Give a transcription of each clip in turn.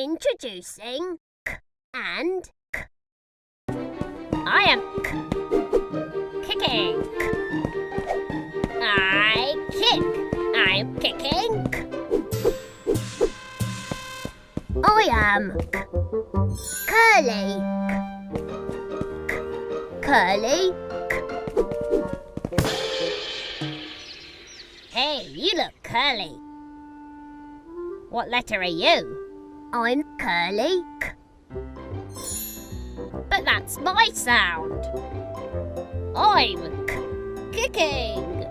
Introducing k and k. I am kicking. I kick. I'm kicking. I am curly. Curly. Hey, you look curly. What letter are you? I'm curly. But that's my sound. I'm kicking.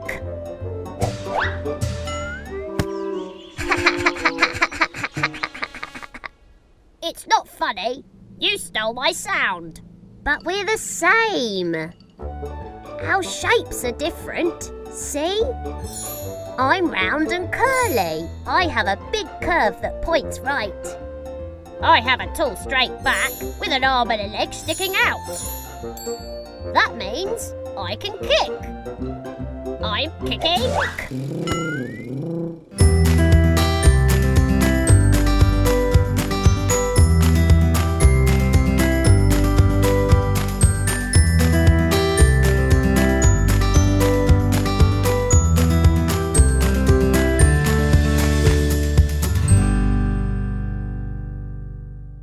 It's not funny. You stole my sound. But we're the same. Our shapes are different. See? I'm round and curly. I have a big curve that points right. I have a tall straight back with an arm and a leg sticking out. That means I can kick. I'm kicking.